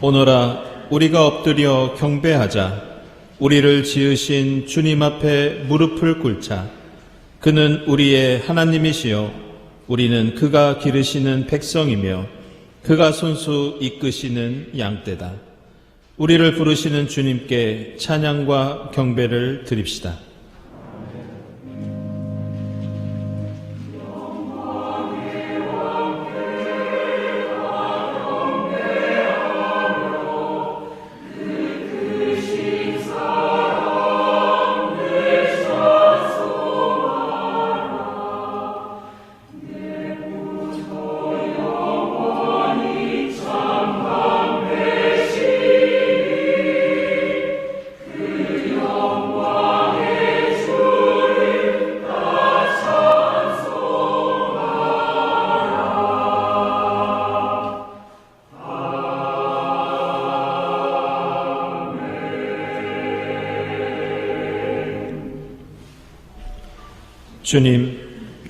오너라 우리가 엎드려 경배하자. 우리를 지으신 주님 앞에 무릎을 꿇자. 그는 우리의 하나님이시요 우리는 그가 기르시는 백성이며 그가 손수 이끄시는 양떼다. 우리를 부르시는 주님께 찬양과 경배를 드립시다.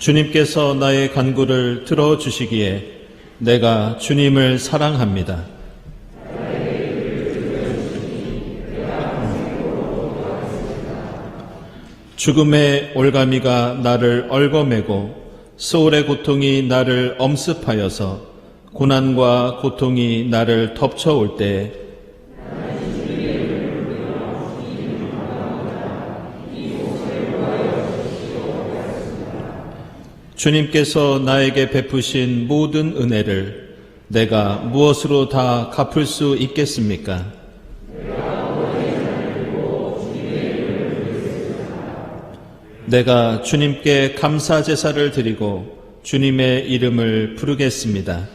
주님께서 나의 간구를 들어주시기에 내가 주님을 사랑합니다. 죽음의 올가미가 나를 얽어매고 소울의 고통이 나를 엄습하여서 고난과 고통이 나를 덮쳐올 때 주님께서 나에게 베푸신 모든 은혜를 내가 무엇으로 다 갚을 수 있겠습니까? 내가 주님께 감사 제사를 드리고 주님의 이름을 부르겠습니다.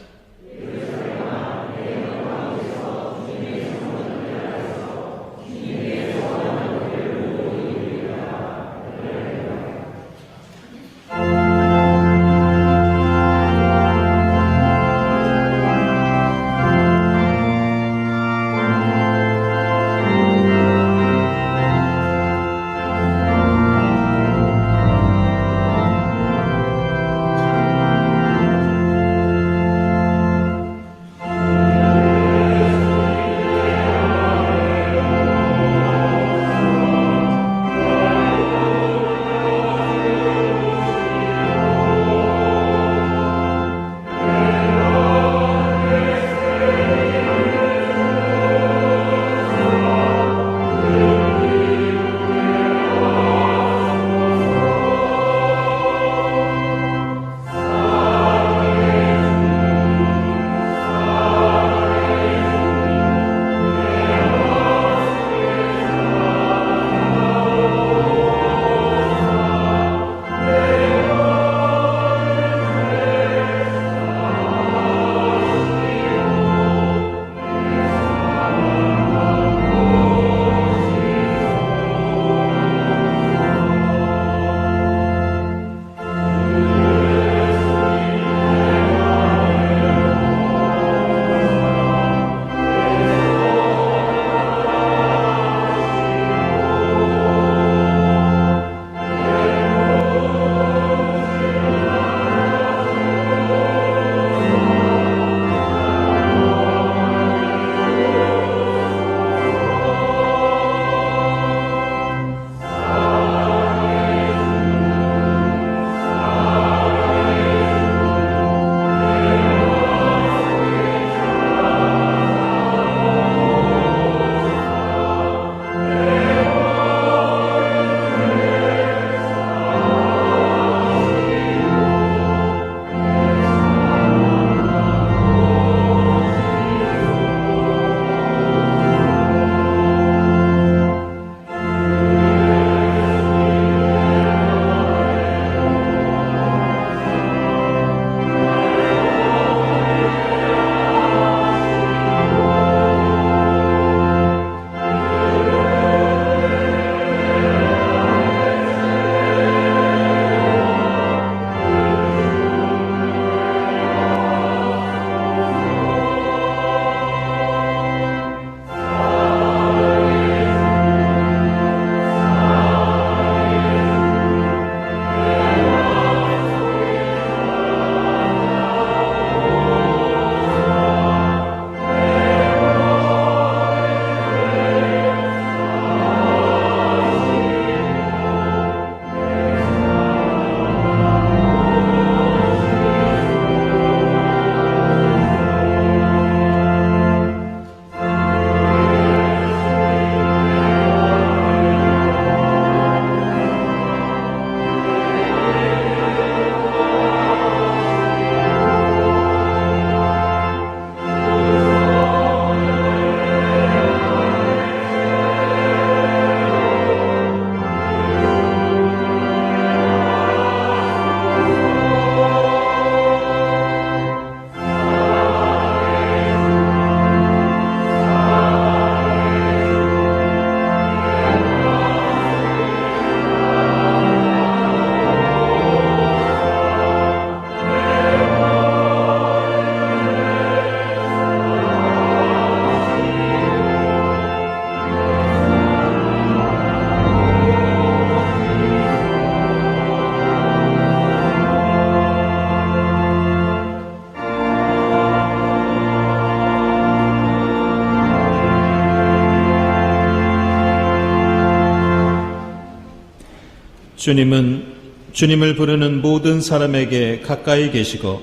주님은 주님을 부르는 모든 사람에게 가까이 계시고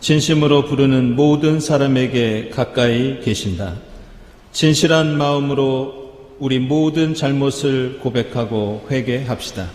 진심으로 부르는 모든 사람에게 가까이 계신다. 진실한 마음으로 우리 모든 잘못을 고백하고 회개합시다.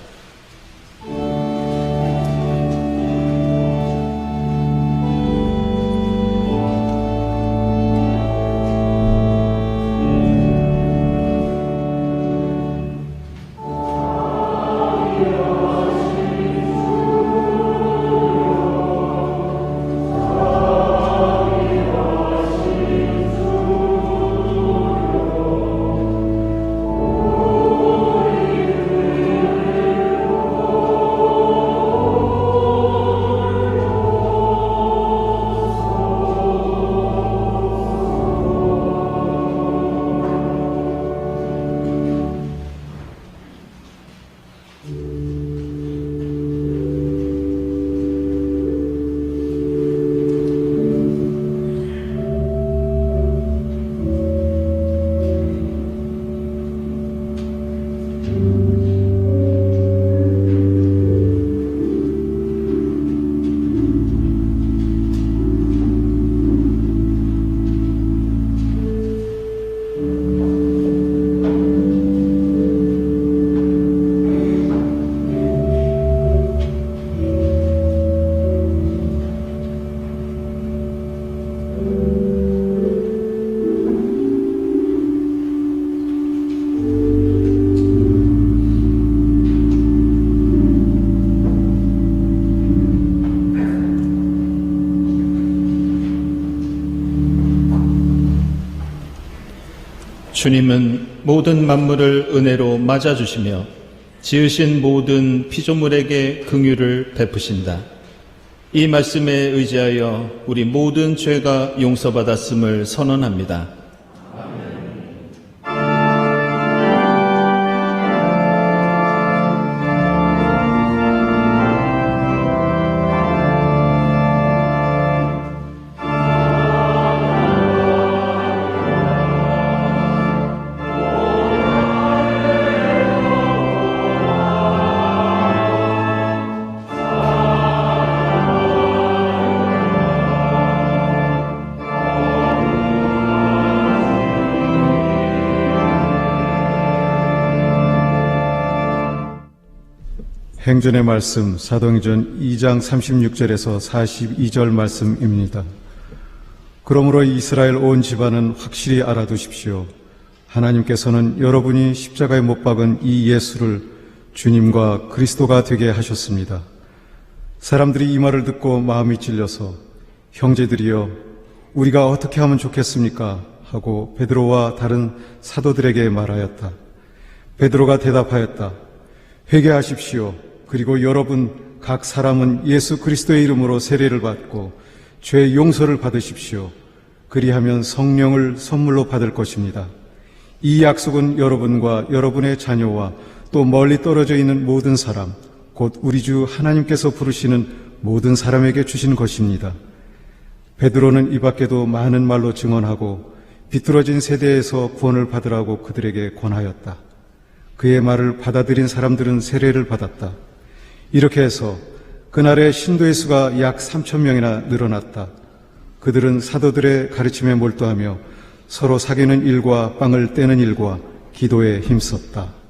주님은 모든 만물을 은혜로 맞아주시며 지으신 모든 피조물에게 긍휼을 베푸신다. 이 말씀에 의지하여 우리 모든 죄가 용서받았음을 선언합니다. 행전의 말씀 사도행전 2장 36절에서 42절 말씀입니다. 그러므로 이스라엘 온 집안은 확실히 알아두십시오. 하나님께서는 여러분이 십자가에 못 박은 이 예수를 주님과 그리스도가 되게 하셨습니다. 사람들이 이 말을 듣고 마음이 찔려서 형제들이여 우리가 어떻게 하면 좋겠습니까? 하고 베드로와 다른 사도들에게 말하였다. 베드로가 대답하였다. 회개하십시오. 그리고 여러분 각 사람은 예수 그리스도의 이름으로 세례를 받고 죄 용서를 받으십시오. 그리하면 성령을 선물로 받을 것입니다. 이 약속은 여러분과 여러분의 자녀와 또 멀리 떨어져 있는 모든 사람, 곧 우리 주 하나님께서 부르시는 모든 사람에게 주신 것입니다. 베드로는 이 밖에도 많은 말로 증언하고 비뚤어진 세대에서 구원을 받으라고 그들에게 권하였다. 그의 말을 받아들인 사람들은 세례를 받았다. 이렇게 해서 그날의 신도의 수가 약 3,000명이나 늘어났다. 그들은 사도들의 가르침에 몰두하며 서로 사귀는 일과 빵을 떼는 일과 기도에 힘썼다.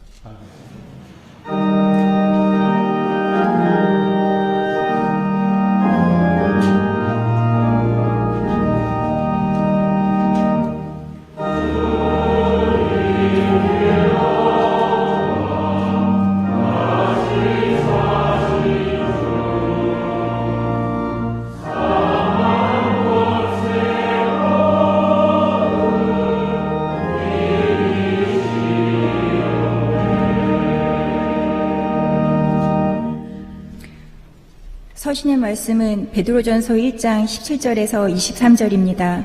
서신의 말씀은 베드로전서 1장 17절에서 23절입니다.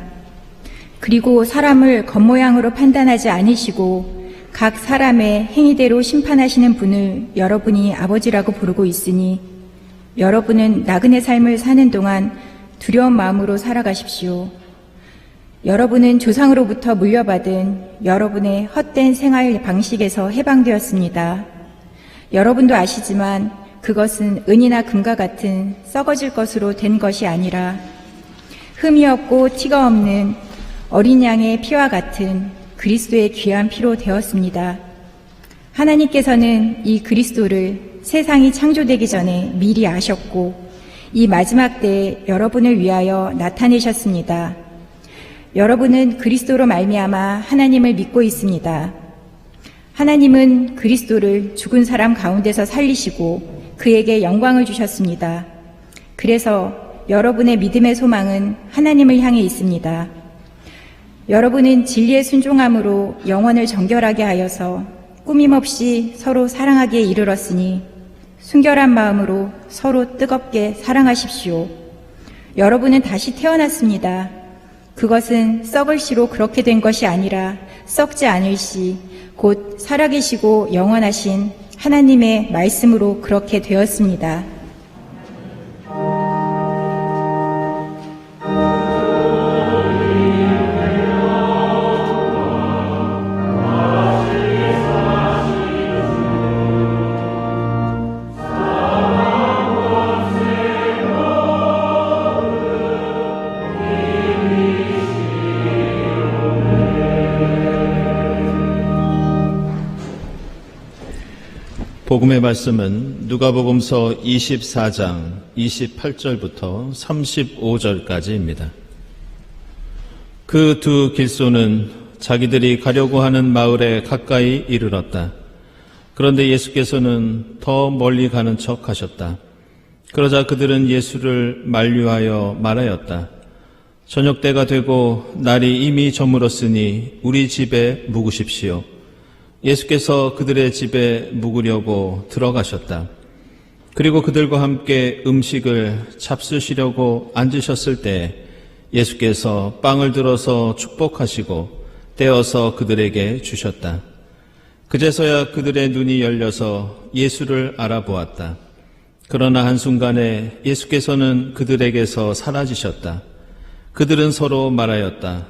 그리고 사람을 겉모양으로 판단하지 않으시고 각 사람의 행위대로 심판하시는 분을 여러분이 아버지라고 부르고 있으니 여러분은 나그네 삶을 사는 동안 두려운 마음으로 살아가십시오. 여러분은 조상으로부터 물려받은 여러분의 헛된 생활 방식에서 해방되었습니다. 여러분도 아시지만 그것은 은이나 금과 같은 썩어질 것으로 된 것이 아니라 흠이 없고 티가 없는 어린 양의 피와 같은 그리스도의 귀한 피로 되었습니다. 하나님께서는 이 그리스도를 세상이 창조되기 전에 미리 아셨고 이 마지막 때에 여러분을 위하여 나타내셨습니다. 여러분은 그리스도로 말미암아 하나님을 믿고 있습니다. 하나님은 그리스도를 죽은 사람 가운데서 살리시고 그에게 영광을 주셨습니다. 그래서 여러분의 믿음의 소망은 하나님을 향해 있습니다. 여러분은 진리의 순종함으로 영혼을 정결하게 하여서 꾸밈없이 서로 사랑하기에 이르렀으니 순결한 마음으로 서로 뜨겁게 사랑하십시오. 여러분은 다시 태어났습니다. 그것은 썩을 시로 그렇게 된 것이 아니라 썩지 않을 시, 곧 살아계시고 영원하신 하나님의 말씀으로 그렇게 되었습니다. 복음의 말씀은 누가복음서 24장 28절부터 35절까지입니다. 그 두 길소는 자기들이 가려고 하는 마을에 가까이 이르렀다. 그런데 예수께서는 더 멀리 가는 척 하셨다. 그러자 그들은 예수를 만류하여 말하였다. 저녁 때가 되고 날이 이미 저물었으니 우리 집에 묵으십시오. 예수께서 그들의 집에 묵으려고 들어가셨다. 그리고 그들과 함께 음식을 잡수시려고 앉으셨을 때 예수께서 빵을 들어서 축복하시고 떼어서 그들에게 주셨다. 그제서야 그들의 눈이 열려서 예수를 알아보았다. 그러나 한순간에 예수께서는 그들에게서 사라지셨다. 그들은 서로 말하였다.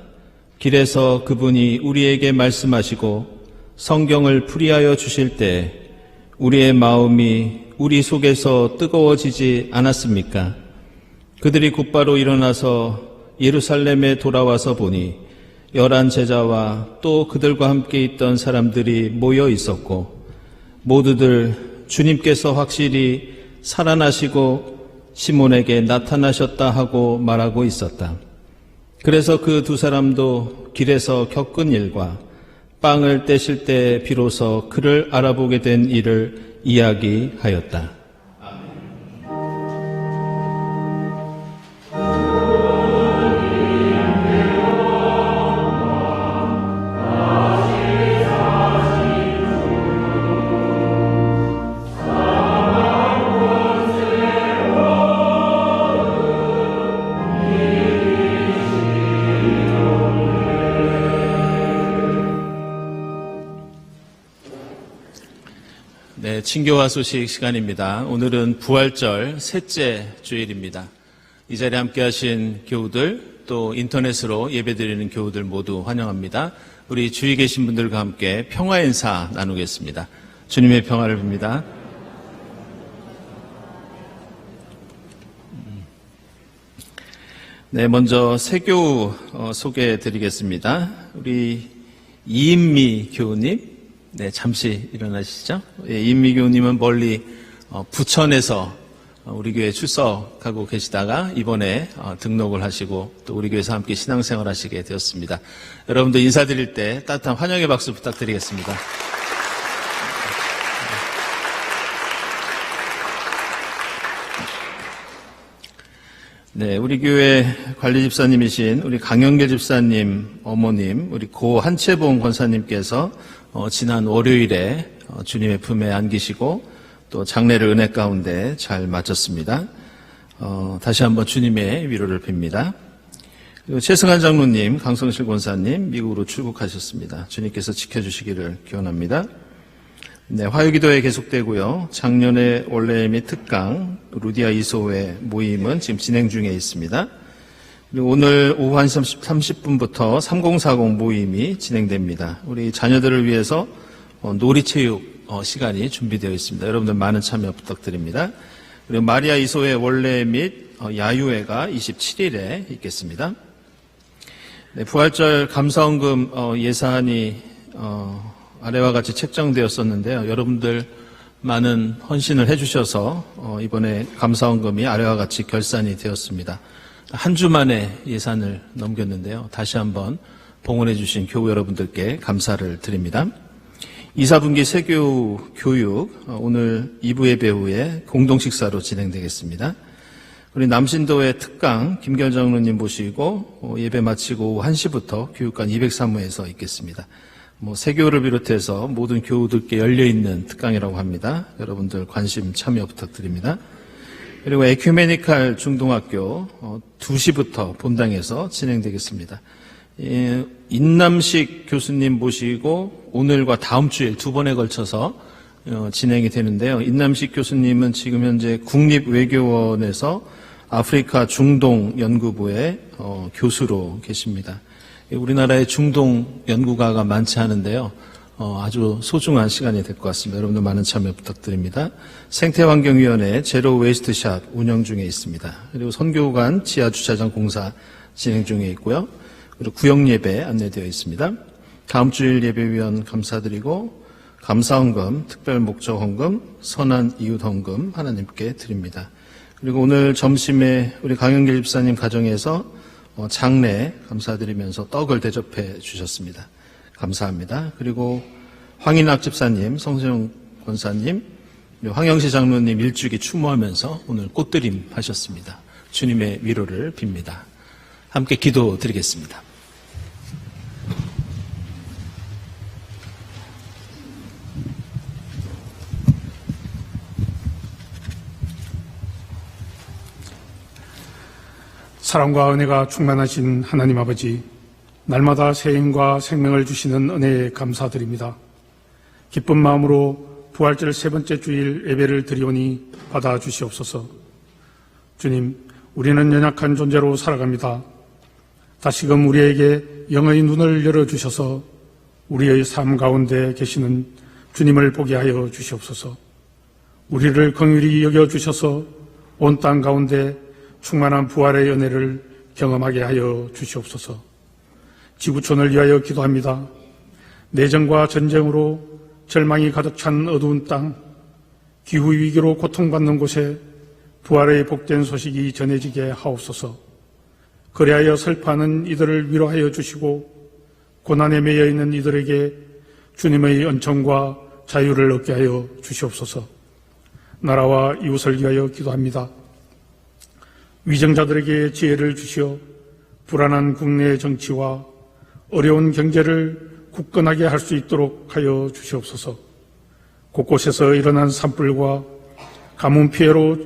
길에서 그분이 우리에게 말씀하시고 성경을 풀이하여 주실 때 우리의 마음이 우리 속에서 뜨거워지지 않았습니까? 그들이 곧바로 일어나서 예루살렘에 돌아와서 보니 11 제자와 또 그들과 함께 있던 사람들이 모여 있었고 모두들 주님께서 확실히 살아나시고 시몬에게 나타나셨다 하고 말하고 있었다. 그래서 그 두 사람도 길에서 겪은 일과 빵을 떼실 때 비로소 그를 알아보게 된 일을 이야기하였다. 네, 친교와 소식 시간입니다. 오늘은 부활절 셋째 주일입니다. 이 자리에 함께 하신 교우들 또 인터넷으로 예배드리는 교우들 모두 환영합니다. 우리 주위에 계신 분들과 함께 평화 인사 나누겠습니다. 주님의 평화를 빕니다. 네, 먼저 새 교우 소개해 드리겠습니다. 우리 이인미 교우님, 네, 잠시 일어나시죠. 예, 이인미 교우님은 멀리 부천에서 우리 교회에 출석하고 계시다가 이번에 등록을 하시고 또 우리 교회에서 함께 신앙생활 하시게 되었습니다. 여러분들 인사드릴 때 따뜻한 환영의 박수 부탁드리겠습니다. 네, 우리 교회 관리 집사님이신 우리 강영길 집사님 어머님, 우리 고 한채봉 권사님께서 지난 월요일에 주님의 품에 안기시고 또 장례를 은혜 가운데 잘 마쳤습니다. 다시 한번 주님의 위로를 빕니다. 그리고 최승한 장로님, 강성실 권사님 미국으로 출국하셨습니다. 주님께서 지켜주시기를 기원합니다. 네, 화요기도회 계속되고요. 작년에 원래 및 특강 루디아 이소회 모임은 지금 진행 중에 있습니다. 그리고 오늘 오후 1시 30분부터 3040 모임이 진행됩니다. 우리 자녀들을 위해서 놀이체육 시간이 준비되어 있습니다. 여러분들 많은 참여 부탁드립니다. 그리고 마리아 이소회 원례 및 야유회가 27일에 있겠습니다. 네, 부활절 감사헌금 예산이 아래와 같이 책정되었었는데요. 여러분들 많은 헌신을 해주셔서 이번에 감사헌금이 아래와 같이 결산이 되었습니다. 한 주 만에 예산을 넘겼는데요. 다시 한번 봉헌해 주신 교우 여러분들께 감사를 드립니다. 2, 4분기 세교 교육 오늘 2부 예배 후에 공동식사로 진행되겠습니다. 우리 남신도의 특강 김결정 의원님 모시고 예배 마치고 오후 1시부터 교육관 203호에서 있겠습니다. 세교를 비롯해서 모든 교우들께 열려있는 특강이라고 합니다. 여러분들 관심 참여 부탁드립니다. 그리고 에큐메니칼 중등학교 2시부터 본당에서 진행되겠습니다. 인남식 교수님 모시고 오늘과 다음 주일 두 번에 걸쳐서 진행이 되는데요. 인남식 교수님은 지금 현재 국립외교원에서 아프리카 중동 연구부의 교수로 계십니다. 우리나라에 중동 연구가가 많지 않은데요. 아주 소중한 시간이 될 것 같습니다. 여러분들 많은 참여 부탁드립니다. 생태환경위원회 제로 웨이스트샵 운영 중에 있습니다. 그리고 선교관 지하주차장 공사 진행 중에 있고요. 그리고 구역예배 안내되어 있습니다. 다음 주일 예배위원 감사드리고 감사헌금, 특별목적헌금, 선한이웃헌금 하나님께 드립니다. 그리고 오늘 점심에 우리 강영길 집사님 가정에서 장례 감사드리면서 떡을 대접해 주셨습니다. 감사합니다. 그리고 황인학 집사님, 성세용 권사님, 황영시 장로님 일주기 추모하면서 오늘 꽃드림 하셨습니다. 주님의 위로를 빕니다. 함께 기도드리겠습니다. 사랑과 은혜가 충만하신 하나님 아버지, 날마다 새 힘과 생명을 주시는 은혜에 감사드립니다. 기쁜 마음으로 부활절 세 번째 주일 예배를 드리오니 받아주시옵소서. 주님, 우리는 연약한 존재로 살아갑니다. 다시금 우리에게 영의 눈을 열어주셔서 우리의 삶 가운데 계시는 주님을 보게 하여 주시옵소서. 우리를 긍휼히 여겨주셔서 온 땅 가운데 충만한 부활의 은혜를 경험하게 하여 주시옵소서. 지구촌을 위하여 기도합니다. 내전과 전쟁으로 절망이 가득 찬 어두운 땅, 기후위기로 고통받는 곳에 부활의 복된 소식이 전해지게 하옵소서. 그리하여 슬퍼하는 이들을 위로하여 주시고 고난에 매여 있는 이들에게 주님의 은총과 자유를 얻게 하여 주시옵소서. 나라와 이웃을 위하여 기도합니다. 위정자들에게 지혜를 주시어 불안한 국내 정치와 어려운 경제를 굳건하게 할 수 있도록 하여 주시옵소서. 곳곳에서 일어난 산불과 가뭄 피해로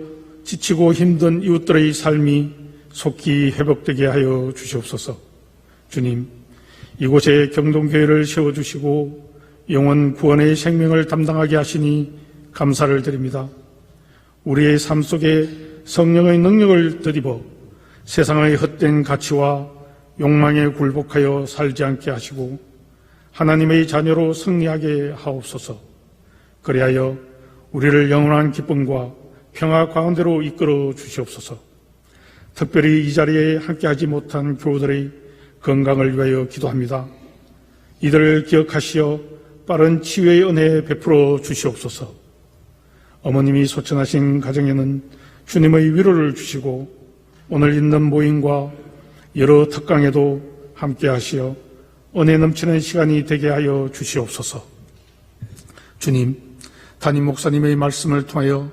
지치고 힘든 이웃들의 삶이 속히 회복되게 하여 주시옵소서. 주님, 이곳에 경동교회를 세워주시고 영원 구원의 생명을 담당하게 하시니 감사를 드립니다. 우리의 삶 속에 성령의 능력을 덧입어 세상의 헛된 가치와 욕망에 굴복하여 살지 않게 하시고 하나님의 자녀로 승리하게 하옵소서. 그리하여 우리를 영원한 기쁨과 평화 가운데로 이끌어 주시옵소서. 특별히 이 자리에 함께하지 못한 교우들의 건강을 위하여 기도합니다. 이들을 기억하시어 빠른 치유의 은혜 베풀어 주시옵소서. 어머님이 소천하신 가정에는 주님의 위로를 주시고 오늘 있는 모임과 여러 특강에도 함께 하시어 은혜 넘치는 시간이 되게 하여 주시옵소서. 주님, 담임 목사님의 말씀을 통하여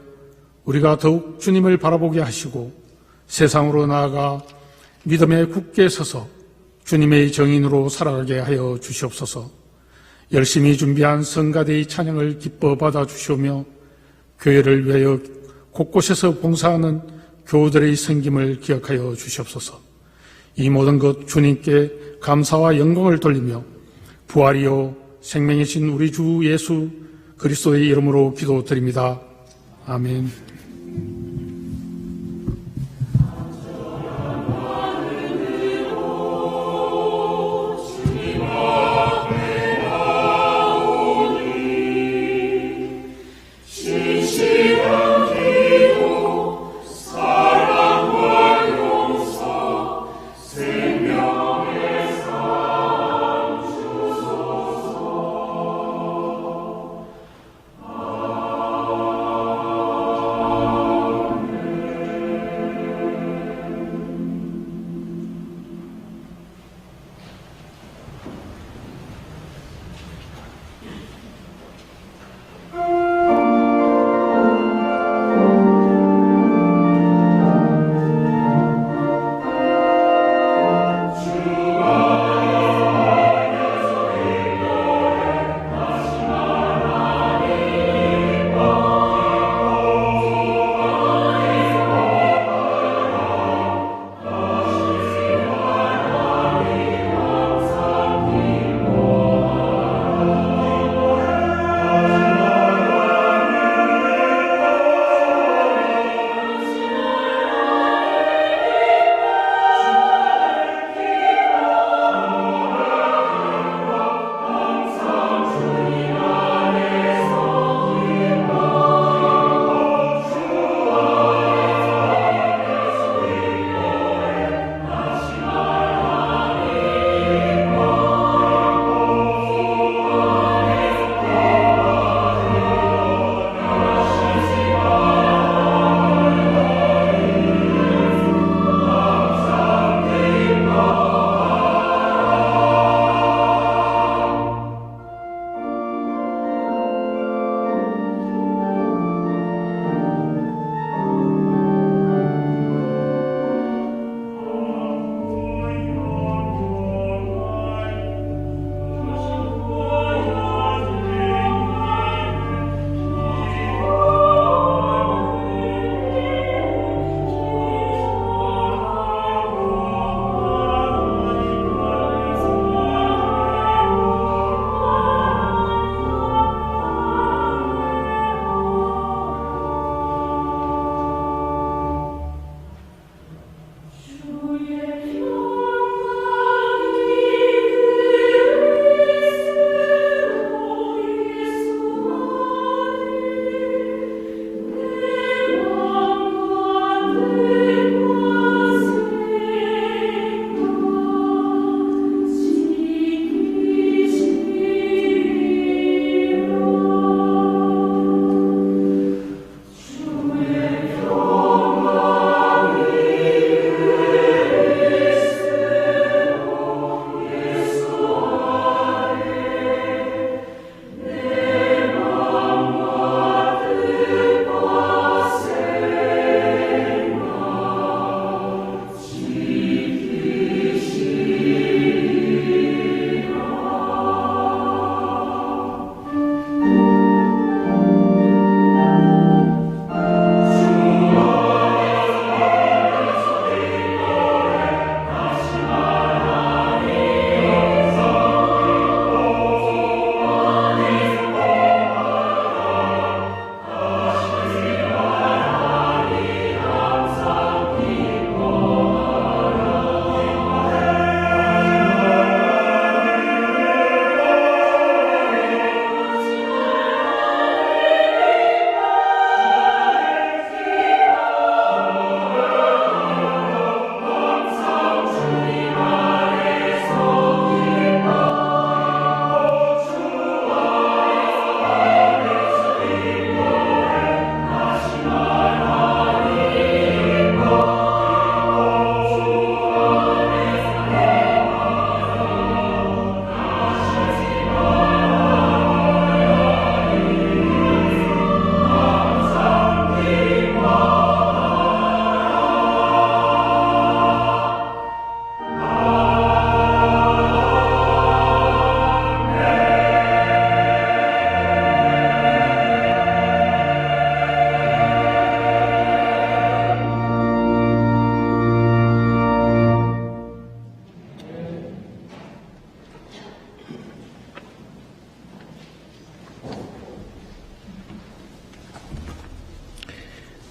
우리가 더욱 주님을 바라보게 하시고 세상으로 나아가 믿음에 굳게 서서 주님의 정인으로 살아가게 하여 주시옵소서. 열심히 준비한 성가대의 찬양을 기뻐 받아 주시오며 교회를 위하여 곳곳에서 봉사하는 교우들의 섬김을 기억하여 주시옵소서. 이 모든 것 주님께 감사와 영광을 돌리며 부활이요 생명이신 우리 주 예수 그리스도의 이름으로 기도드립니다. 아멘.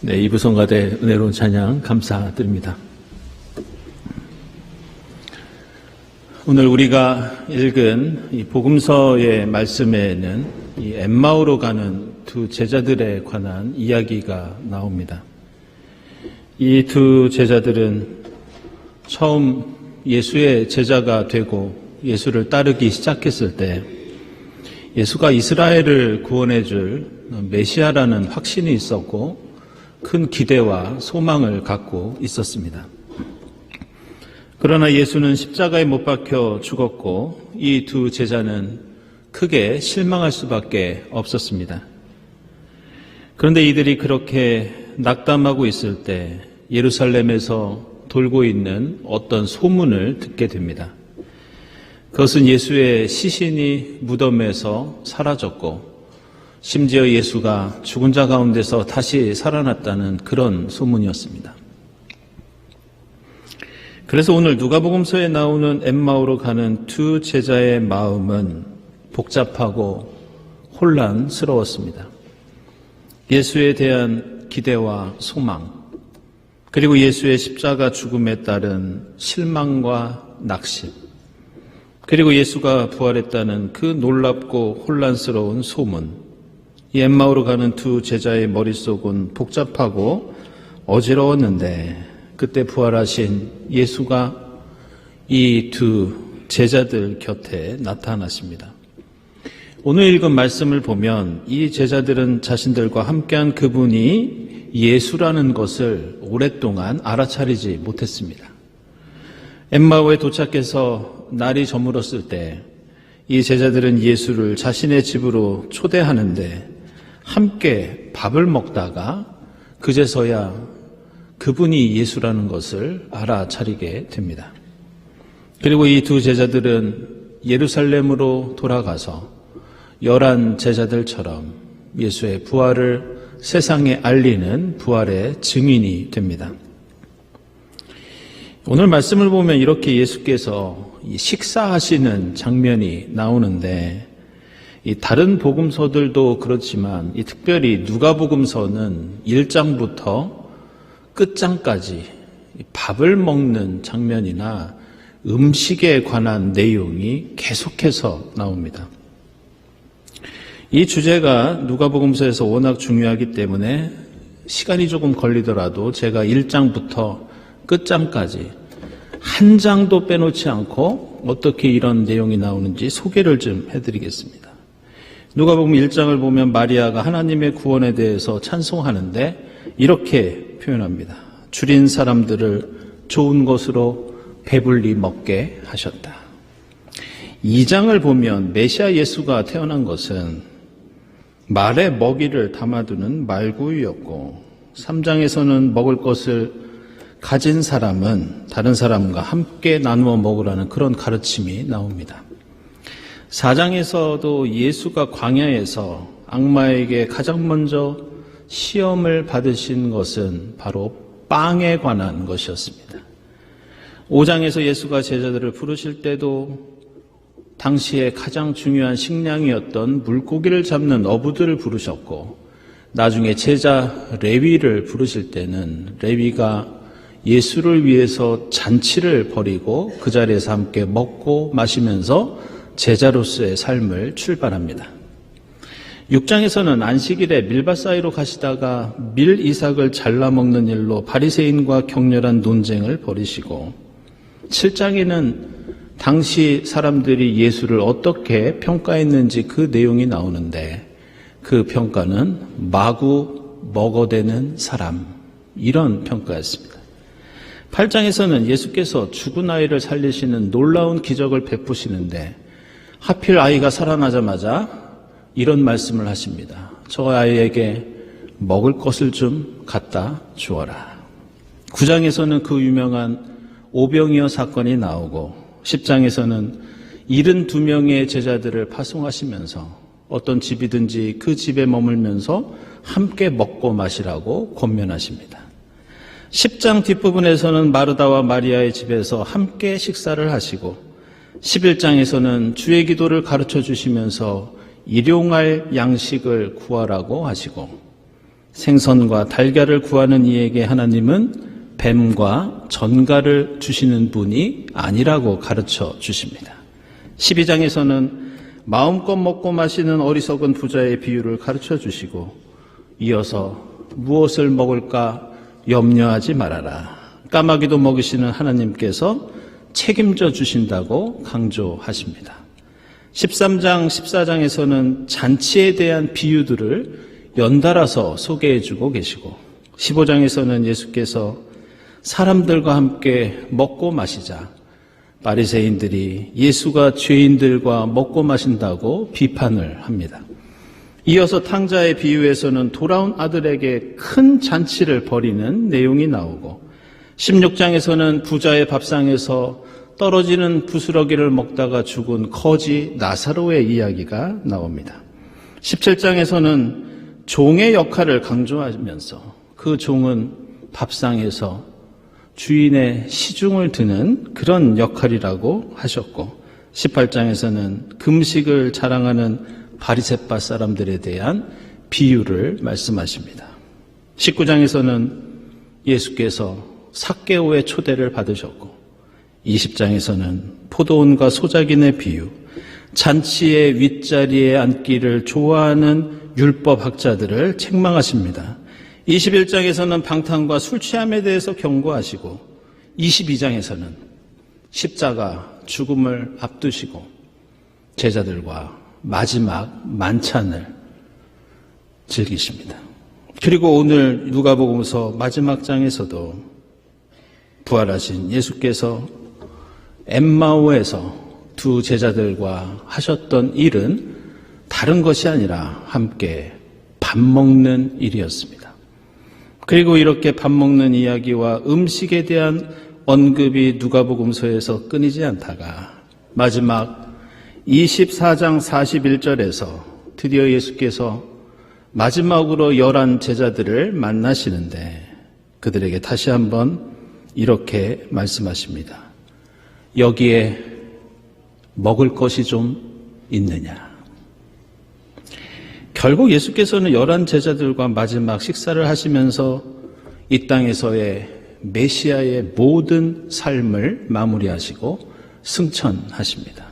네, 이부성가대 은혜로운 찬양 감사드립니다. 오늘 우리가 읽은 이 복음서의 말씀에는 이 엠마오로 가는 두 제자들에 관한 이야기가 나옵니다. 이 두 제자들은 처음 예수의 제자가 되고 예수를 따르기 시작했을 때 예수가 이스라엘을 구원해 줄 메시아라는 확신이 있었고 큰 기대와 소망을 갖고 있었습니다. 그러나 예수는 십자가에 못 박혀 죽었고 이 두 제자는 크게 실망할 수밖에 없었습니다. 그런데 이들이 그렇게 낙담하고 있을 때 예루살렘에서 돌고 있는 어떤 소문을 듣게 됩니다. 그것은 예수의 시신이 무덤에서 사라졌고 심지어 예수가 죽은 자 가운데서 다시 살아났다는 그런 소문이었습니다. 그래서 오늘 누가복음서에 나오는 엠마오로 가는 두 제자의 마음은 복잡하고 혼란스러웠습니다. 예수에 대한 기대와 소망, 그리고 예수의 십자가 죽음에 따른 실망과 낙심, 그리고 예수가 부활했다는 그 놀랍고 혼란스러운 소문, 이 엠마오로 가는 두 제자의 머릿속은 복잡하고 어지러웠는데 그때 부활하신 예수가 이 두 제자들 곁에 나타났습니다. 오늘 읽은 말씀을 보면 이 제자들은 자신들과 함께한 그분이 예수라는 것을 오랫동안 알아차리지 못했습니다. 엠마오에 도착해서 날이 저물었을 때 이 제자들은 예수를 자신의 집으로 초대하는데 함께 밥을 먹다가 그제서야 그분이 예수라는 것을 알아차리게 됩니다. 그리고 이 두 제자들은 예루살렘으로 돌아가서 11 제자들처럼 예수의 부활을 세상에 알리는 부활의 증인이 됩니다. 오늘 말씀을 보면 이렇게 예수께서 식사하시는 장면이 나오는데 이 다른 복음서들도 그렇지만 이 특별히 누가복음서는 1장부터 끝장까지 밥을 먹는 장면이나 음식에 관한 내용이 계속해서 나옵니다. 이 주제가 누가복음서에서 워낙 중요하기 때문에 시간이 조금 걸리더라도 제가 1장부터 끝장까지 한 장도 빼놓지 않고 어떻게 이런 내용이 나오는지 소개를 좀 해드리겠습니다. 누가복음 1장을 보면 마리아가 하나님의 구원에 대해서 찬송하는데 이렇게 표현합니다. 줄인 사람들을 좋은 것으로 배불리 먹게 하셨다. 2장을 보면 메시아 예수가 태어난 것은 말에 먹이를 담아두는 말구유였고 3장에서는 먹을 것을 가진 사람은 다른 사람과 함께 나누어 먹으라는 그런 가르침이 나옵니다. 4장에서도 예수가 광야에서 악마에게 가장 먼저 시험을 받으신 것은 바로 빵에 관한 것이었습니다. 5장에서 예수가 제자들을 부르실 때도 당시에 가장 중요한 식량이었던 물고기를 잡는 어부들을 부르셨고 나중에 제자 레위를 부르실 때는 레위가 예수를 위해서 잔치를 벌이고 그 자리에서 함께 먹고 마시면서 제자로서의 삶을 출발합니다. 6장에서는 안식일에 밀밭 사이로 가시다가 밀 이삭을 잘라 먹는 일로 바리새인과 격렬한 논쟁을 벌이시고 7장에는 당시 사람들이 예수를 어떻게 평가했는지 그 내용이 나오는데 그 평가는 마구 먹어대는 사람, 이런 평가였습니다. 8장에서는 예수께서 죽은 아이를 살리시는 놀라운 기적을 베푸시는데 하필 아이가 살아나자마자 이런 말씀을 하십니다. 저 아이에게 먹을 것을 좀 갖다 주어라. 9장에서는 그 유명한 오병이어 사건이 나오고 10장에서는 72명의 제자들을 파송하시면서 어떤 집이든지 그 집에 머물면서 함께 먹고 마시라고 권면하십니다. 10장 뒷부분에서는 마르다와 마리아의 집에서 함께 식사를 하시고 11장에서는 주의 기도를 가르쳐 주시면서 일용할 양식을 구하라고 하시고 생선과 달걀을 구하는 이에게 하나님은 뱀과 전갈을 주시는 분이 아니라고 가르쳐 주십니다. 12장에서는 마음껏 먹고 마시는 어리석은 부자의 비유를 가르쳐 주시고 이어서 무엇을 먹을까 염려하지 말아라. 까마귀도 먹이시는 하나님께서 책임져 주신다고 강조하십니다. 13장, 14장에서는 잔치에 대한 비유들을 연달아서 소개해 주고 계시고 15장에서는 예수께서 사람들과 함께 먹고 마시자 바리새인들이 예수가 죄인들과 먹고 마신다고 비판을 합니다. 이어서 탕자의 비유에서는 돌아온 아들에게 큰 잔치를 벌이는 내용이 나오고 16장에서는 부자의 밥상에서 떨어지는 부스러기를 먹다가 죽은 거지 나사로의 이야기가 나옵니다. 17장에서는 종의 역할을 강조하면서 그 종은 밥상에서 주인의 시중을 드는 그런 역할이라고 하셨고 18장에서는 금식을 자랑하는 바리새파 사람들에 대한 비유를 말씀하십니다. 19장에서는 예수께서 삭개오의 초대를 받으셨고 20장에서는 포도원과 소작인의 비유, 잔치의 윗자리에 앉기를 좋아하는 율법학자들을 책망하십니다. 21장에서는 방탕과 술 취함에 대해서 경고하시고 22장에서는 십자가 죽음을 앞두시고 제자들과 마지막 만찬을 즐기십니다. 그리고 오늘 누가복음서 마지막 장에서도 부활하신 예수께서 엠마오에서 두 제자들과 하셨던 일은 다른 것이 아니라 함께 밥 먹는 일이었습니다. 그리고 이렇게 밥 먹는 이야기와 음식에 대한 언급이 누가복음서에서 끊이지 않다가 마지막 24장 41절에서 드디어 예수께서 마지막으로 11 제자들을 만나시는데 그들에게 다시 한번 이렇게 말씀하십니다. 여기에 먹을 것이 좀 있느냐? 결국 예수께서는 11 제자들과 마지막 식사를 하시면서 이 땅에서의 메시아의 모든 삶을 마무리하시고 승천하십니다.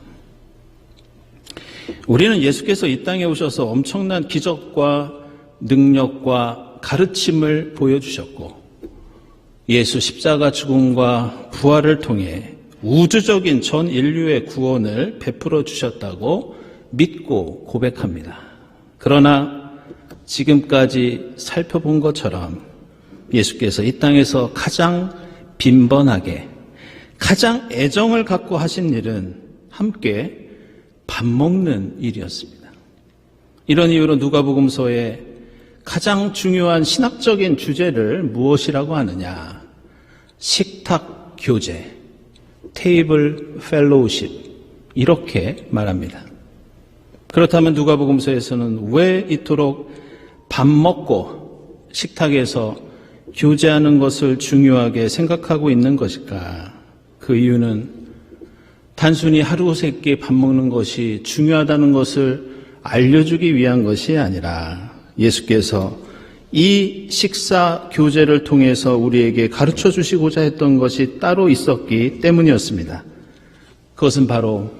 우리는 예수께서 이 땅에 오셔서 엄청난 기적과 능력과 가르침을 보여주셨고 예수 십자가 죽음과 부활을 통해 우주적인 전 인류의 구원을 베풀어 주셨다고 믿고 고백합니다. 그러나 지금까지 살펴본 것처럼 예수께서 이 땅에서 가장 빈번하게 가장 애정을 갖고 하신 일은 함께 밥 먹는 일이었습니다. 이런 이유로 누가복음서에 가장 중요한 신학적인 주제를 무엇이라고 하느냐? 식탁 교제, 테이블 펠로우십 이렇게 말합니다. 그렇다면 누가복음서에서는 왜 이토록 밥 먹고 식탁에서 교제하는 것을 중요하게 생각하고 있는 것일까? 그 이유는 단순히 하루 세 끼 밥 먹는 것이 중요하다는 것을 알려주기 위한 것이 아니라 예수께서 이 식사 교제를 통해서 우리에게 가르쳐 주시고자 했던 것이 따로 있었기 때문이었습니다. 그것은 바로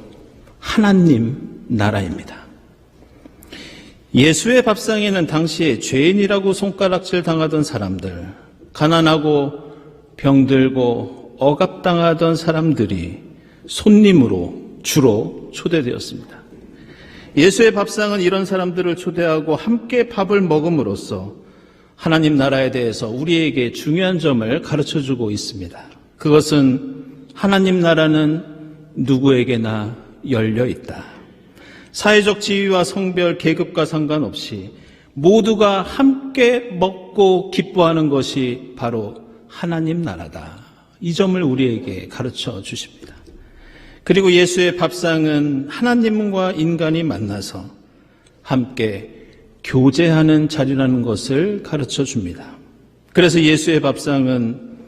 하나님 나라입니다. 예수의 밥상에는 당시에 죄인이라고 손가락질 당하던 사람들, 가난하고 병들고 억압당하던 사람들이 손님으로 주로 초대되었습니다. 예수의 밥상은 이런 사람들을 초대하고 함께 밥을 먹음으로써 하나님 나라에 대해서 우리에게 중요한 점을 가르쳐주고 있습니다. 그것은 하나님 나라는 누구에게나 열려 있다. 사회적 지위와 성별, 계급과 상관없이 모두가 함께 먹고 기뻐하는 것이 바로 하나님 나라다. 이 점을 우리에게 가르쳐 주십니다. 그리고 예수의 밥상은 하나님과 인간이 만나서 함께 교제하는 자리라는 것을 가르쳐 줍니다. 그래서 예수의 밥상은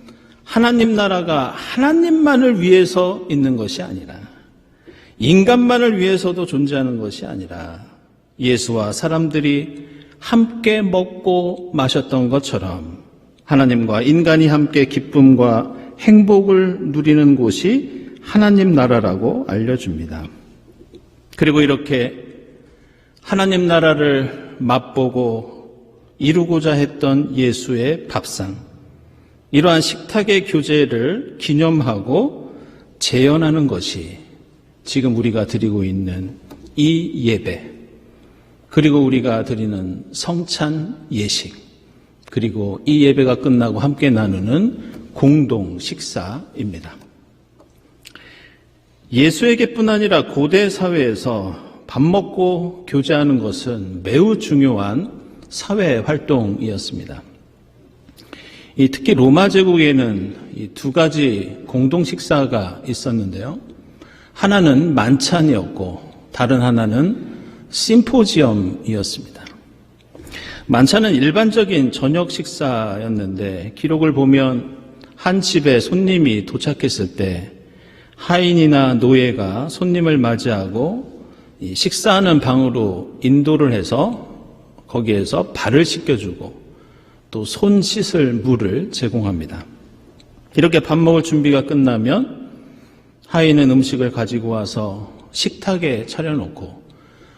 하나님 나라가 하나님만을 위해서 있는 것이 아니라 인간만을 위해서도 존재하는 것이 아니라 예수와 사람들이 함께 먹고 마셨던 것처럼 하나님과 인간이 함께 기쁨과 행복을 누리는 곳이 하나님 나라라고 알려줍니다. 그리고 이렇게 하나님 나라를 맛보고 이루고자 했던 예수의 밥상, 이러한 식탁의 교제를 기념하고 재현하는 것이 지금 우리가 드리고 있는 이 예배, 그리고 우리가 드리는 성찬 예식, 그리고 이 예배가 끝나고 함께 나누는 공동 식사입니다. 예수에게뿐 아니라 고대 사회에서 밥 먹고 교제하는 것은 매우 중요한 사회 활동이었습니다. 특히 로마 제국에는 이 두 가지 공동 식사가 있었는데요. 하나는 만찬이었고 다른 하나는 심포지엄이었습니다. 만찬은 일반적인 저녁 식사였는데 기록을 보면 한 집에 손님이 도착했을 때 하인이나 노예가 손님을 맞이하고 식사하는 방으로 인도를 해서 거기에서 발을 씻겨주고 또 손 씻을 물을 제공합니다. 이렇게 밥 먹을 준비가 끝나면 하인은 음식을 가지고 와서 식탁에 차려놓고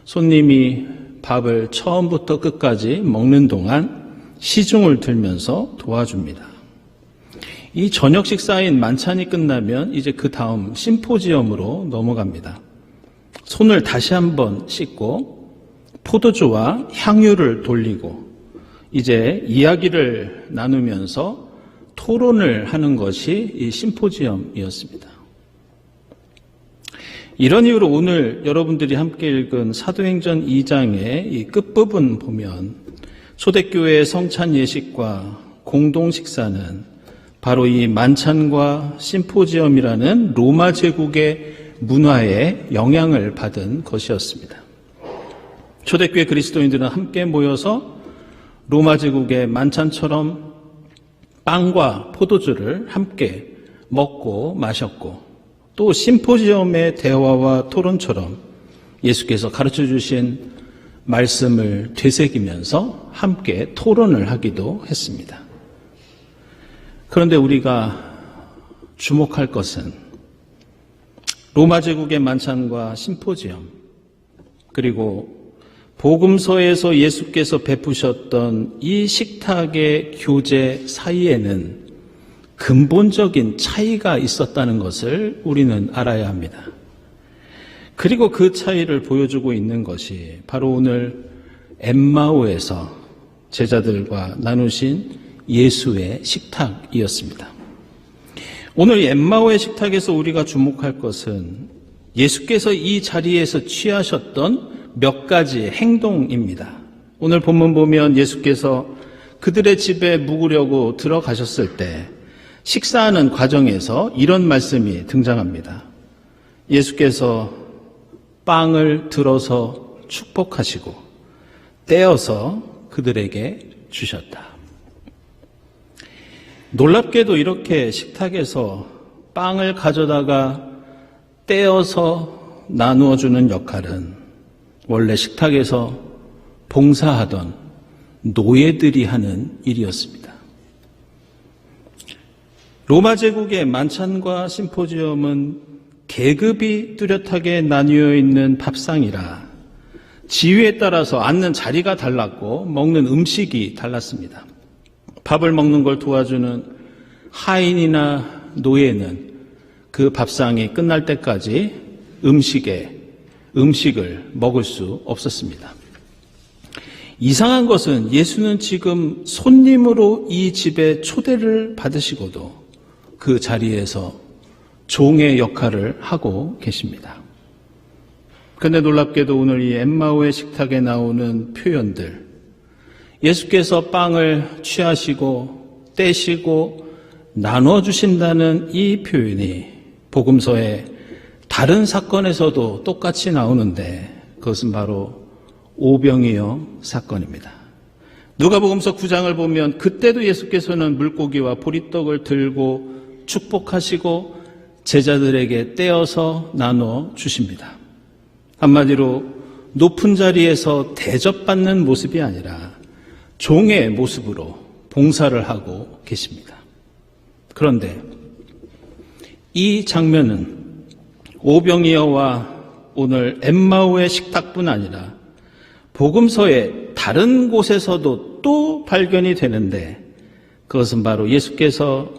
손님이 밥을 처음부터 끝까지 먹는 동안 시중을 들면서 도와줍니다. 이 저녁 식사인 만찬이 끝나면 이제 그 다음 심포지엄으로 넘어갑니다. 손을 다시 한번 씻고 포도주와 향유를 돌리고 이제 이야기를 나누면서 토론을 하는 것이 이 심포지엄이었습니다. 이런 이유로 오늘 여러분들이 함께 읽은 사도행전 2장의 이 끝부분 보면 초대교회의 성찬 예식과 공동 식사는 바로 이 만찬과 심포지엄이라는 로마 제국의 문화에 영향을 받은 것이었습니다. 초대교회 그리스도인들은 함께 모여서 로마 제국의 만찬처럼 빵과 포도주를 함께 먹고 마셨고 또 심포지엄의 대화와 토론처럼 예수께서 가르쳐 주신 말씀을 되새기면서 함께 토론을 하기도 했습니다. 그런데 우리가 주목할 것은 로마 제국의 만찬과 심포지엄, 그리고 복음서에서 예수께서 베푸셨던 이 식탁의 교제 사이에는 근본적인 차이가 있었다는 것을 우리는 알아야 합니다. 그리고 그 차이를 보여주고 있는 것이 바로 오늘 엠마오에서 제자들과 나누신 예수의 식탁이었습니다. 오늘 엠마오의 식탁에서 우리가 주목할 것은 예수께서 이 자리에서 취하셨던 몇 가지 행동입니다. 오늘 본문 보면 예수께서 그들의 집에 묵으려고 들어가셨을 때 식사하는 과정에서 이런 말씀이 등장합니다. 예수께서 빵을 들어서 축복하시고 떼어서 그들에게 주셨다. 놀랍게도 이렇게 식탁에서 빵을 가져다가 떼어서 나누어 주는 역할은 원래 식탁에서 봉사하던 노예들이 하는 일이었습니다. 로마 제국의 만찬과 심포지엄은 계급이 뚜렷하게 나뉘어 있는 밥상이라 지위에 따라서 앉는 자리가 달랐고 먹는 음식이 달랐습니다. 밥을 먹는 걸 도와주는 하인이나 노예는 그 밥상이 끝날 때까지 음식을 먹을 수 없었습니다. 이상한 것은 예수는 지금 손님으로 이 집에 초대를 받으시고도 그 자리에서 종의 역할을 하고 계십니다. 그런데 놀랍게도 오늘 이 엠마오의 식탁에 나오는 표현들, 예수께서 빵을 취하시고 떼시고 나눠주신다는 이 표현이 복음서의 다른 사건에서도 똑같이 나오는데 그것은 바로 오병이어 사건입니다. 누가복음서 9장을 보면 그때도 예수께서는 물고기와 보리떡을 들고 축복하시고 제자들에게 떼어서 나눠 주십니다. 한마디로 높은 자리에서 대접받는 모습이 아니라 종의 모습으로 봉사를 하고 계십니다. 그런데 이 장면은 오병이어와 오늘 엠마오의 식탁뿐 아니라 복음서의 다른 곳에서도 또 발견이 되는데, 그것은 바로 예수께서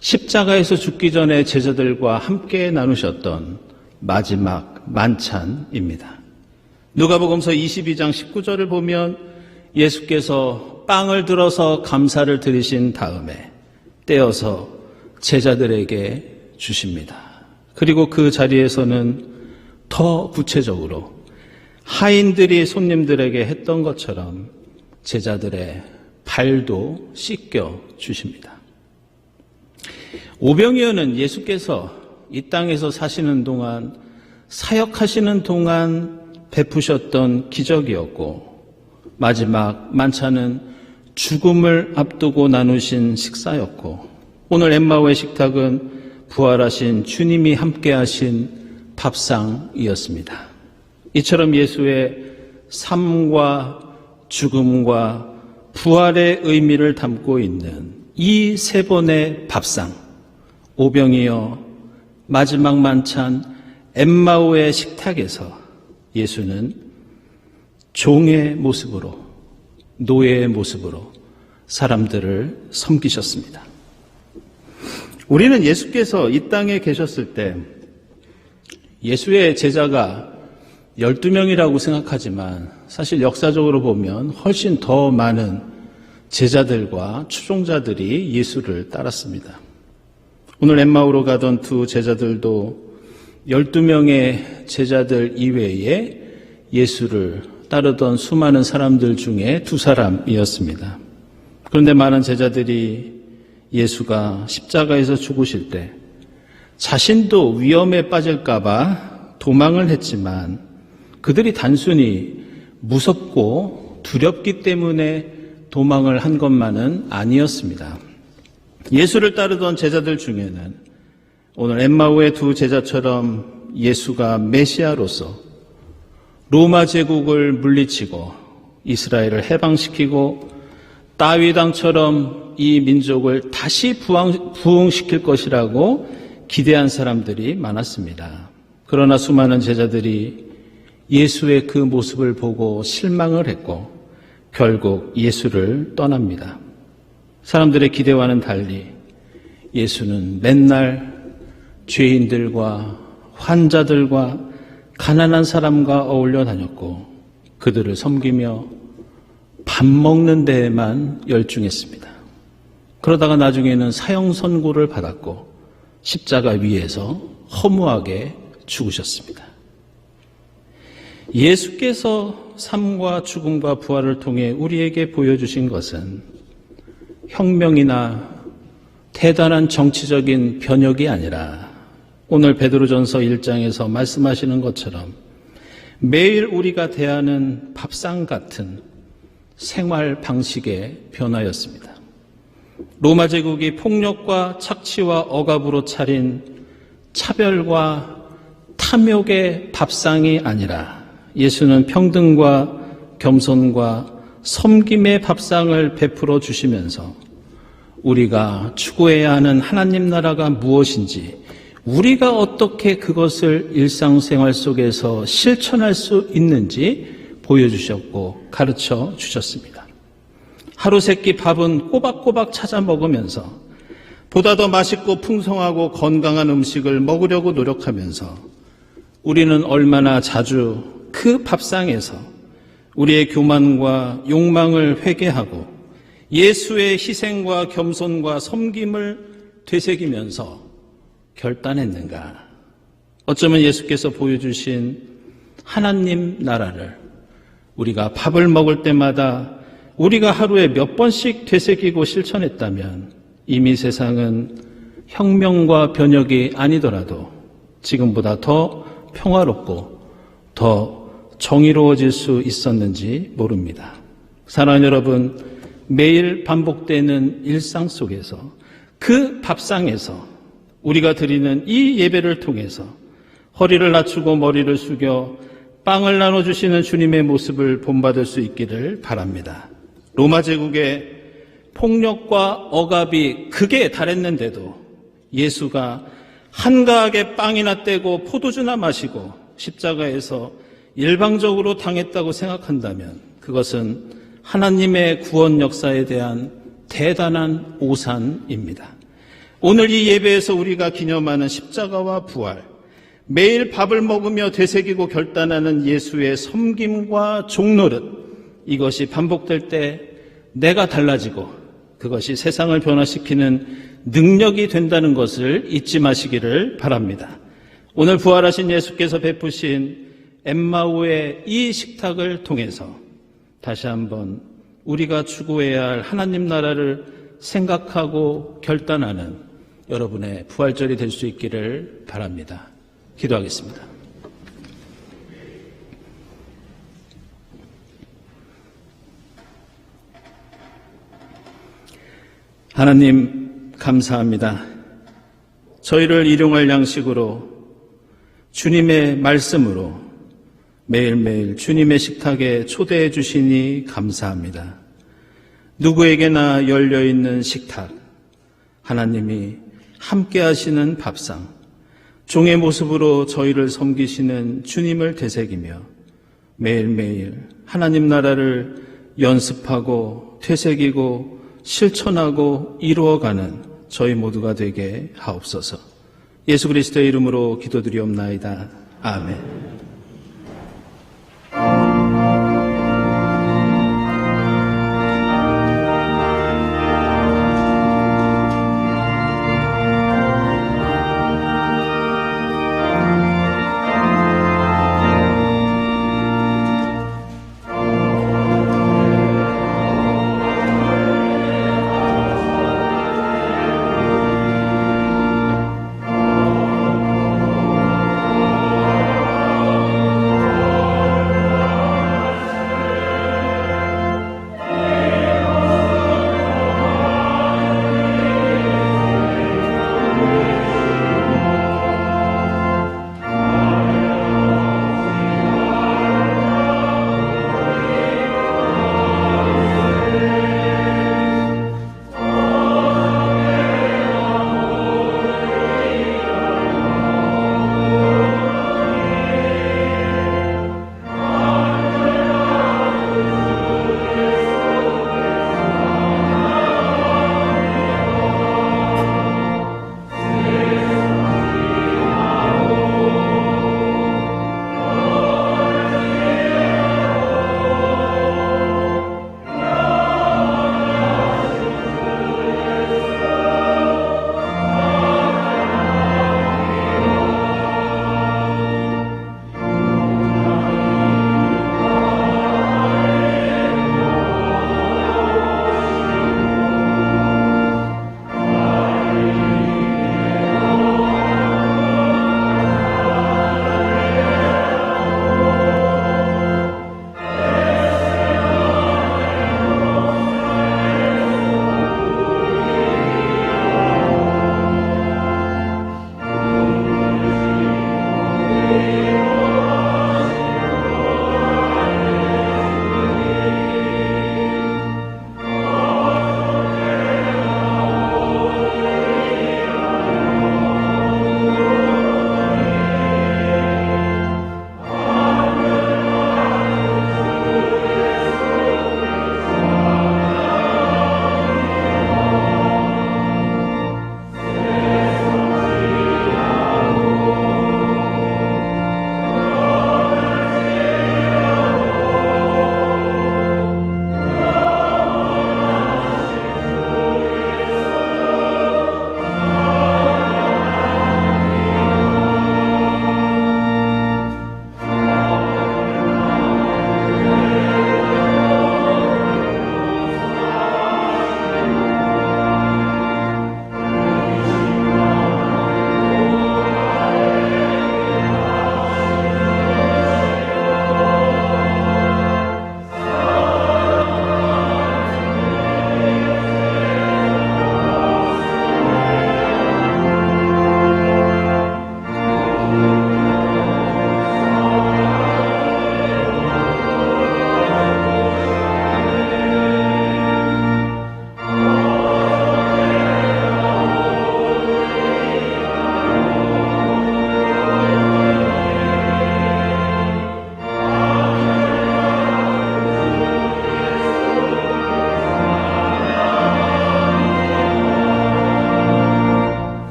십자가에서 죽기 전에 제자들과 함께 나누셨던 마지막 만찬입니다. 누가복음서 22장 19절을 보면 예수께서 빵을 들어서 감사를 드리신 다음에 떼어서 제자들에게 주십니다. 그리고 그 자리에서는 더 구체적으로 하인들이 손님들에게 했던 것처럼 제자들의 발도 씻겨 주십니다. 오병이어는 예수께서 이 땅에서 사시는 동안, 사역하시는 동안 베푸셨던 기적이었고, 마지막 만찬은 죽음을 앞두고 나누신 식사였고, 오늘 엠마오의 식탁은 부활하신 주님이 함께하신 밥상이었습니다. 이처럼 예수의 삶과 죽음과 부활의 의미를 담고 있는 이 세 번의 밥상, 오병이어, 마지막 만찬, 엠마오의 식탁에서 예수는 종의 모습으로, 노예의 모습으로 사람들을 섬기셨습니다. 우리는 예수께서 이 땅에 계셨을 때 예수의 제자가 12명이라고 생각하지만 사실 역사적으로 보면 훨씬 더 많은 제자들과 추종자들이 예수를 따랐습니다. 오늘 엠마오로 가던 두 제자들도 12명의 제자들 이외에 예수를 따르던 수많은 사람들 중에 두 사람이었습니다. 그런데 많은 제자들이 예수가 십자가에서 죽으실 때 자신도 위험에 빠질까봐 도망을 했지만 그들이 단순히 무섭고 두렵기 때문에 도망을 한 것만은 아니었습니다. 예수를 따르던 제자들 중에는 오늘 엠마오의 두 제자처럼 예수가 메시아로서 로마 제국을 물리치고 이스라엘을 해방시키고 다윗 왕처럼 이 민족을 다시 부흥시킬 것이라고 기대한 사람들이 많았습니다. 그러나 수많은 제자들이 예수의 그 모습을 보고 실망을 했고 결국 예수를 떠납니다. 사람들의 기대와는 달리 예수는 맨날 죄인들과 환자들과 가난한 사람과 어울려 다녔고 그들을 섬기며 밥 먹는 데에만 열중했습니다. 그러다가 나중에는 사형 선고를 받았고 십자가 위에서 허무하게 죽으셨습니다. 예수께서 삶과 죽음과 부활을 통해 우리에게 보여주신 것은 혁명이나 대단한 정치적인 변혁이 아니라 오늘 베드로전서 1장에서 말씀하시는 것처럼 매일 우리가 대하는 밥상 같은 생활 방식의 변화였습니다. 로마 제국이 폭력과 착취와 억압으로 차린 차별과 탐욕의 밥상이 아니라 예수는 평등과 겸손과 섬김의 밥상을 베풀어 주시면서 우리가 추구해야 하는 하나님 나라가 무엇인지, 우리가 어떻게 그것을 일상생활 속에서 실천할 수 있는지 보여주셨고 가르쳐 주셨습니다. 하루 세끼 밥은 꼬박꼬박 찾아 먹으면서 보다 더 맛있고 풍성하고 건강한 음식을 먹으려고 노력하면서 우리는 얼마나 자주 그 밥상에서 우리의 교만과 욕망을 회개하고 예수의 희생과 겸손과 섬김을 되새기면서 결단했는가? 어쩌면 예수께서 보여주신 하나님 나라를 우리가 밥을 먹을 때마다 우리가 하루에 몇 번씩 되새기고 실천했다면 이미 세상은 혁명과 변혁이 아니더라도 지금보다 더 평화롭고 더 정의로워질 수 있었는지 모릅니다. 사랑하는 여러분, 매일 반복되는 일상 속에서 그 밥상에서 우리가 드리는 이 예배를 통해서 허리를 낮추고 머리를 숙여 빵을 나눠주시는 주님의 모습을 본받을 수 있기를 바랍니다. 로마 제국의 폭력과 억압이 극에 달했는데도 예수가 한가하게 빵이나 떼고 포도주나 마시고 십자가에서 일방적으로 당했다고 생각한다면 그것은 하나님의 구원 역사에 대한 대단한 오산입니다. 오늘 이 예배에서 우리가 기념하는 십자가와 부활, 매일 밥을 먹으며 되새기고 결단하는 예수의 섬김과 종노릇, 이것이 반복될 때 내가 달라지고 그것이 세상을 변화시키는 능력이 된다는 것을 잊지 마시기를 바랍니다. 오늘 부활하신 예수께서 베푸신 엠마오의 이 식탁을 통해서 다시 한번 우리가 추구해야 할 하나님 나라를 생각하고 결단하는 여러분의 부활절이 될 수 있기를 바랍니다. 기도하겠습니다. 하나님 감사합니다. 저희를 일용할 양식으로 주님의 말씀으로 매일매일 주님의 식탁에 초대해 주시니 감사합니다. 누구에게나 열려있는 식탁, 하나님이 함께 하시는 밥상, 종의 모습으로 저희를 섬기시는 주님을 되새기며 매일매일 하나님 나라를 연습하고 되새기고 실천하고 이루어가는 저희 모두가 되게 하옵소서. 예수 그리스도의 이름으로 기도드리옵나이다. 아멘.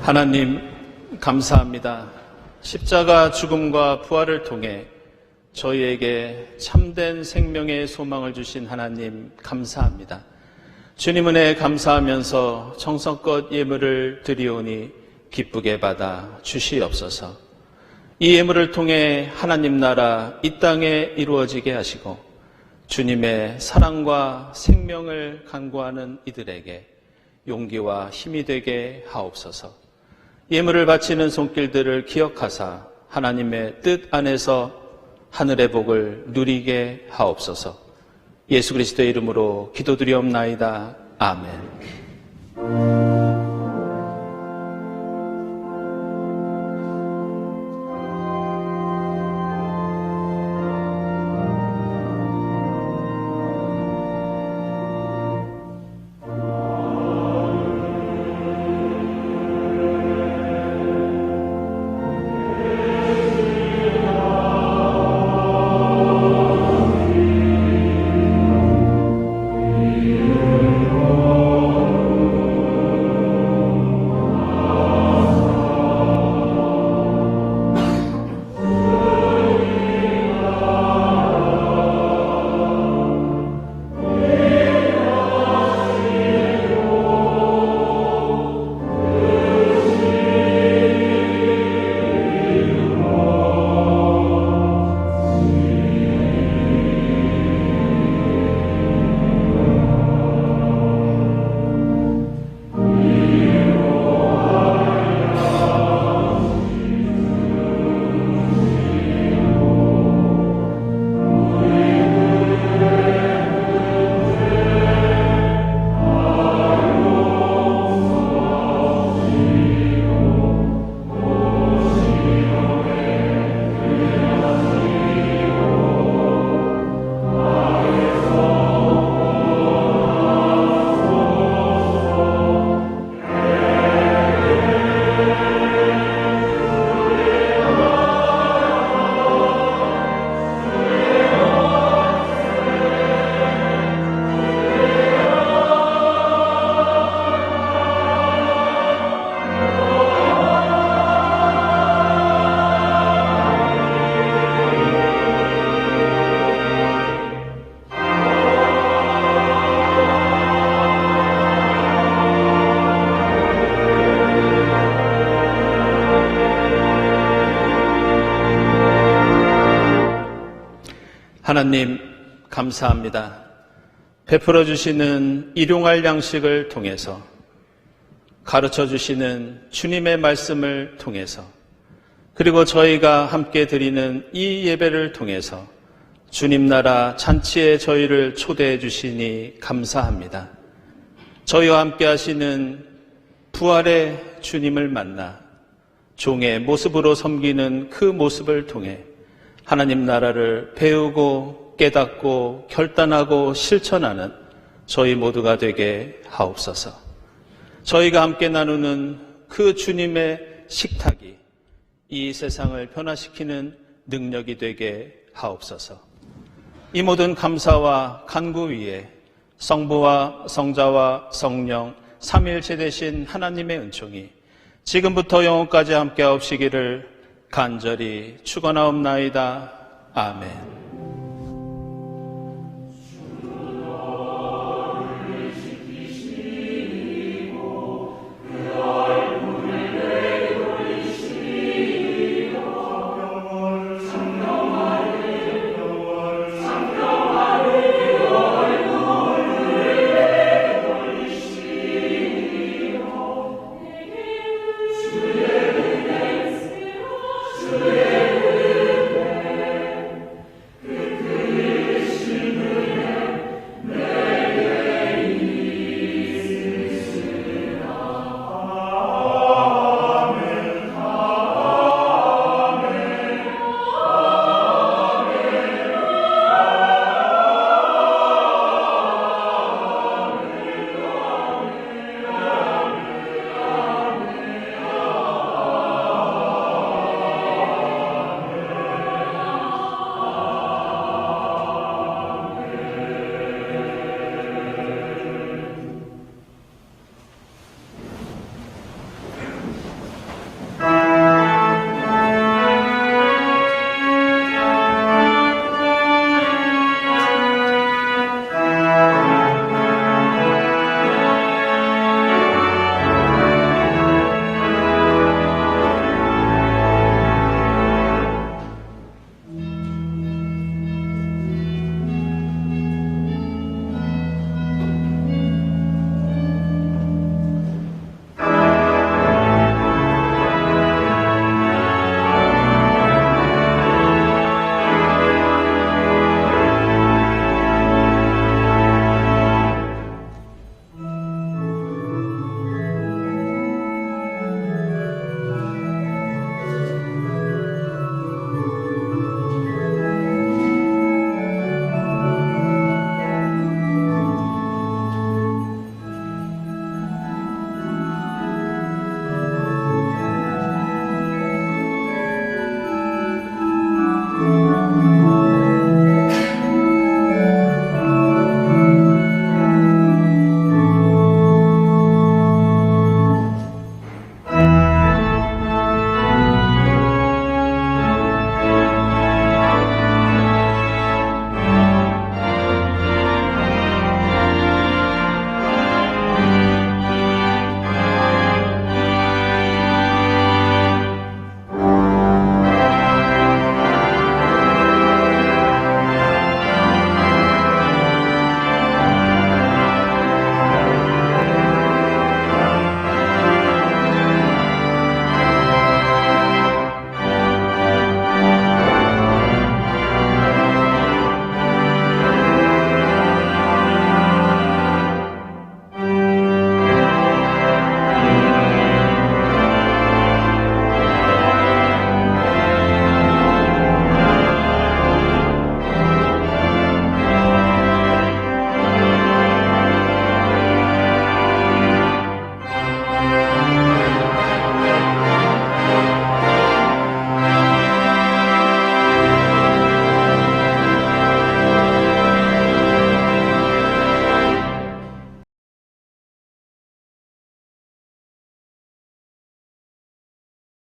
하나님 감사합니다. 십자가 죽음과 부활을 통해 저희에게 참된 생명의 소망을 주신 하나님 감사합니다. 주님 은혜에 감사하면서 정성껏 예물을 드리오니 기쁘게 받아 주시옵소서. 이 예물을 통해 하나님 나라 이 땅에 이루어지게 하시고 주님의 사랑과 생명을 간구하는 이들에게 용기와 힘이 되게 하옵소서. 예물을 바치는 손길들을 기억하사 하나님의 뜻 안에서 하늘의 복을 누리게 하옵소서. 예수 그리스도의 이름으로 기도드리옵나이다. 아멘. 하나님 감사합니다. 베풀어 주시는 일용할 양식을 통해서, 가르쳐 주시는 주님의 말씀을 통해서, 그리고 저희가 함께 드리는 이 예배를 통해서 주님 나라 잔치에 저희를 초대해 주시니 감사합니다. 저희와 함께 하시는 부활의 주님을 만나 종의 모습으로 섬기는 그 모습을 통해 하나님 나라를 배우고 깨닫고 결단하고 실천하는 저희 모두가 되게 하옵소서. 저희가 함께 나누는 그 주님의 식탁이 이 세상을 변화시키는 능력이 되게 하옵소서. 이 모든 감사와 간구 위에 성부와 성자와 성령 삼위일체 되신 하나님의 은총이 지금부터 영원까지 함께 하옵시기를 간절히 축원하옵나이다. 아멘.